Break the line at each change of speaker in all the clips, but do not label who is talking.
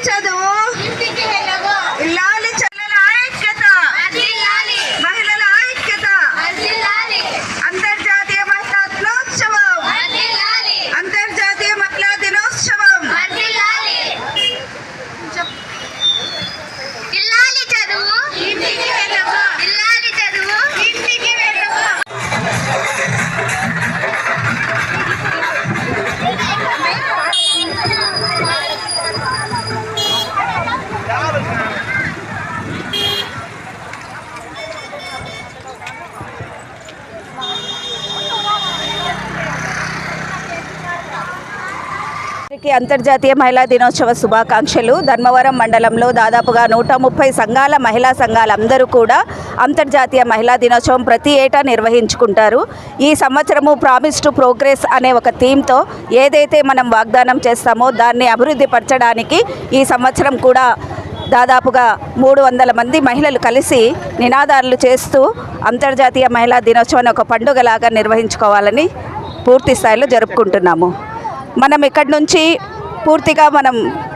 చదువు ఇల్లాలి చెల్లెల ఐక్యత మహిళల ఐక్యత అంతర్జాతీయ మహిళా దినోత్సవం అంతర్జాతీయ మహిళా దినోత్సవం
ఇల్లాలి చదువు ఇల్లాలి చదువు ఇంటికి వెళ్ళవు.
అంతర్జాతీయ మహిళా దినోత్సవ శుభాకాంక్షలు. ధర్మవరం మండలంలో దాదాపుగా 130 సంఘాల మహిళా సంఘాలందరూ కూడా అంతర్జాతీయ మహిళా దినోత్సవం ప్రతి ఏటా నిర్వహించుకుంటారు. ఈ సంవత్సరము ప్రామిస్ టు ప్రోగ్రెస్ అనే ఒక థీమ్తో ఏదైతే మనం వాగ్దానం చేస్తామో దాన్ని అభివృద్ధి పరచడానికి ఈ సంవత్సరం కూడా దాదాపుగా 300 మంది మహిళలు కలిసి నినాదాలు చేస్తూ అంతర్జాతీయ మహిళా దినోత్సవాన్ని ఒక పండుగలాగా నిర్వహించుకోవాలని పూర్తి స్థాయిలో జరుపుకుంటున్నాము. మనం ఇక్కడి నుంచి పూర్తిగా మనం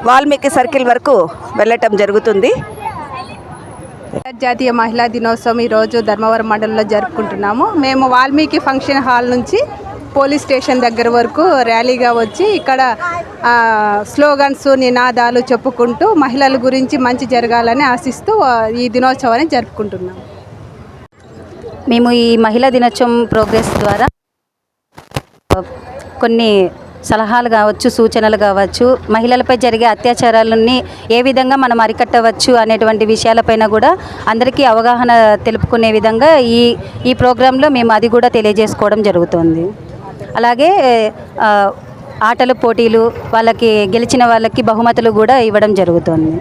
వాల్మీకి సర్కిల్ వరకు వెళ్ళటం జరుగుతుంది.
అంతర్జాతీయ మహిళా దినోత్సవం ఈరోజు ధర్మవరం మండలంలో జరుపుకుంటున్నాము. మేము వాల్మీకి ఫంక్షన్ హాల్ నుంచి పోలీస్ స్టేషన్ దగ్గర వరకు ర్యాలీగా వచ్చి ఇక్కడ స్లోగన్స్ నినాదాలు చెప్పుకుంటూ మహిళల గురించి మంచి జరగాలని ఆశిస్తూ ఈ దినోత్సవాన్ని జరుపుకుంటున్నాము.
మేము ఈ మహిళా దినోత్సవం ప్రోగ్రెస్ ద్వారా కొన్ని సలహాలు కావచ్చు, సూచనలు కావచ్చు, మహిళలపై జరిగే అత్యాచారాలని ఏ విధంగా మనం అరికట్టవచ్చు అనేటువంటి విషయాలపైన కూడా అందరికీ అవగాహన తెలుపుకునే విధంగా ఈ ప్రోగ్రాంలో మేము అది కూడా తెలియజేసుకోవడం జరుగుతుంది. అలాగే ఆటల పోటీలు, వాళ్ళకి గెలిచిన వాళ్ళకి బహుమతులు కూడా ఇవ్వడం జరుగుతుంది.